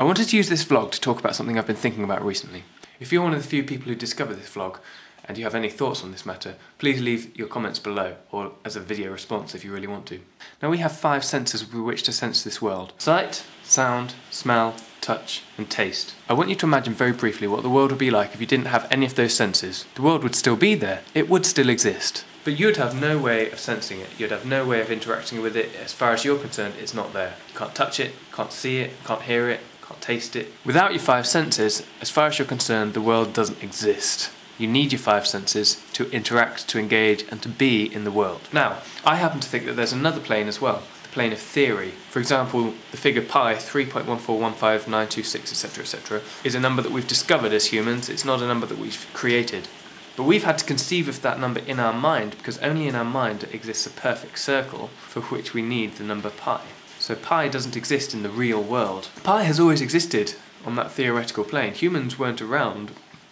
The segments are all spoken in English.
I wanted to use this vlog to talk about something I've been thinking about recently. If you're one of the few people who discover this vlog and you have any thoughts on this matter, please leave your comments below, or as a video response if you really want to. Now, we have 5 senses with which to sense this world: sight, sound, smell, touch and taste. I want you to imagine very briefly what the world would be like if you didn't have any of those senses. The world would still be there, it would still exist, but you'd have no way of sensing it, you'd have no way of interacting with it. As far as you're concerned, it's not there. You can't touch it, can't see it, can't hear it, can't taste it. Without your 5 senses, as far as you're concerned, the world doesn't exist. You need your 5 senses to interact, to engage and to be in the world. Now, I happen to think that there's another plane as well. Plane of theory. For example, the figure pi, 3.1415926, etc., etc., is a number that we've discovered as humans. It's not a number that we've created. But we've had to conceive of that number in our mind, because only in our mind exists a perfect circle for which we need the number pi. So pi doesn't exist in the real world. Pi has always existed on that theoretical plane. Humans weren't around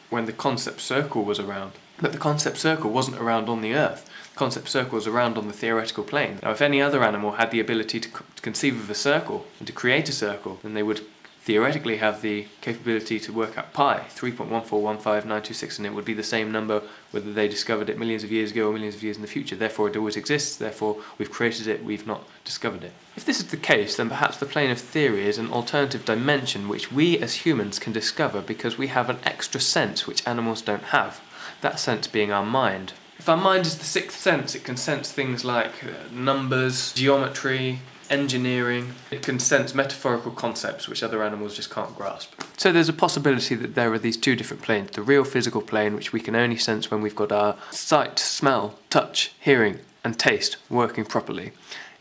when the concept circle was around. But the concept circle wasn't around on the Earth. The concept circle was around on the theoretical plane. Now, if any other animal had the ability to conceive of a circle and to create a circle, then they would theoretically have the capability to work out pi, 3.1415926, and it would be the same number whether they discovered it millions of years ago or millions of years in the future. Therefore, it always exists, therefore we've created it, we've not discovered it. If this is the case, then perhaps the plane of theory is an alternative dimension which we as humans can discover because we have an extra sense which animals don't have. That sense being our mind. If our mind is the 6th sense, it can sense things like numbers, geometry, engineering. It can sense metaphorical concepts which other animals just can't grasp. So there's a possibility that there are these 2 different planes. The real physical plane, which we can only sense when we've got our sight, smell, touch, hearing and taste working properly.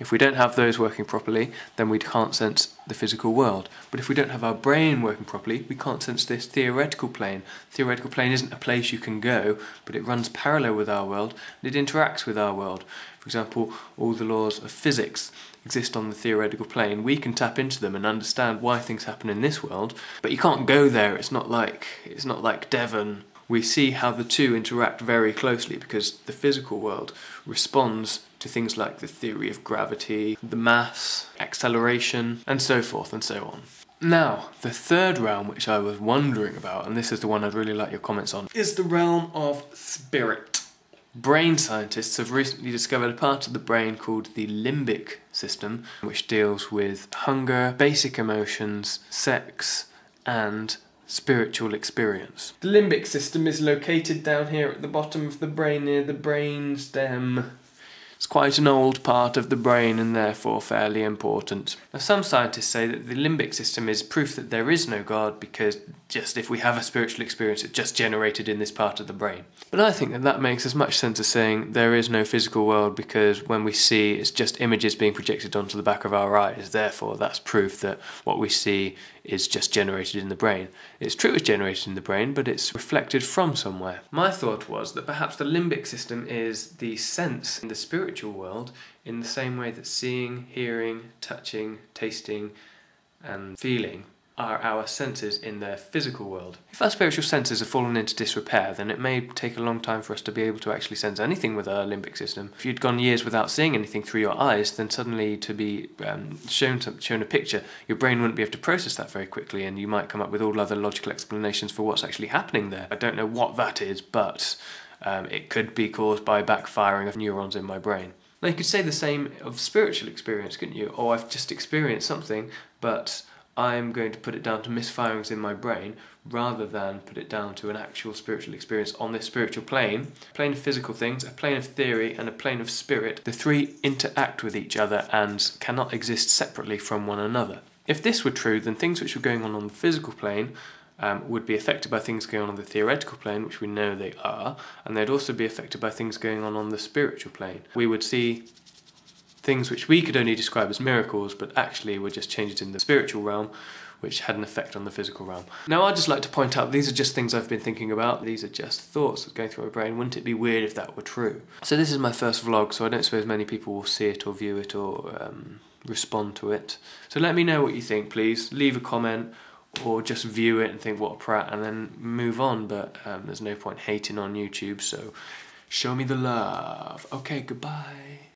If we don't have those working properly, then we can't sense the physical world. But if we don't have our brain working properly, we can't sense this theoretical plane. The theoretical plane isn't a place you can go, but it runs parallel with our world, and it interacts with our world. For example, all the laws of physics exist on the theoretical plane. We can tap into them and understand why things happen in this world, but you can't go there. It's not like Devon. We see how the 2 interact very closely because the physical world responds to things like the theory of gravity, the mass, acceleration, and so forth and so on. Now, the 3rd realm which I was wondering about, and this is the one I'd really like your comments on, is the realm of spirit. Brain scientists have recently discovered a part of the brain called the limbic system, which deals with hunger, basic emotions, sex, and spiritual experience. The limbic system is located down here at the bottom of the brain near the brain stem. It's quite an old part of the brain and therefore fairly important. Now, some scientists say that the limbic system is proof that there is no God because just if we have a spiritual experience, it's just generated in this part of the brain. But I think that that makes as much sense as saying there is no physical world because when we see, it's just images being projected onto the back of our eyes. Therefore, that's proof that what we see is just generated in the brain. It's true it's generated in the brain, but it's reflected from somewhere. My thought was that perhaps the limbic system is the sense in the spiritual world in the same way that seeing, hearing, touching, tasting and feeling are our senses in their physical world. If our spiritual senses have fallen into disrepair, then it may take a long time for us to be able to actually sense anything with our limbic system. If you'd gone years without seeing anything through your eyes, then suddenly to be shown a picture, your brain wouldn't be able to process that very quickly, and you might come up with all other logical explanations for what's actually happening there. I don't know what that is, but it could be caused by backfiring of neurons in my brain. Now, you could say the same of spiritual experience, couldn't you? Oh, I've just experienced something, but I'm going to put it down to misfirings in my brain rather than put it down to an actual spiritual experience on this spiritual plane. A plane of physical things, a plane of theory and a plane of spirit. The 3 interact with each other and cannot exist separately from one another. If this were true, then things which were going on the physical plane would be affected by things going on the theoretical plane, which we know they are, and they'd also be affected by things going on the spiritual plane. We would see things which we could only describe as miracles, but actually were just changes in the spiritual realm, which had an effect on the physical realm. Now, I'd just like to point out, these are just things I've been thinking about. These are just thoughts that's going through my brain. Wouldn't it be weird if that were true? So this is my first vlog, so I don't suppose many people will see it or view it or respond to it. So let me know what you think, please. Leave a comment or just view it and think what a prat and then move on, but there's no point hating on YouTube, so show me the love. Okay, goodbye.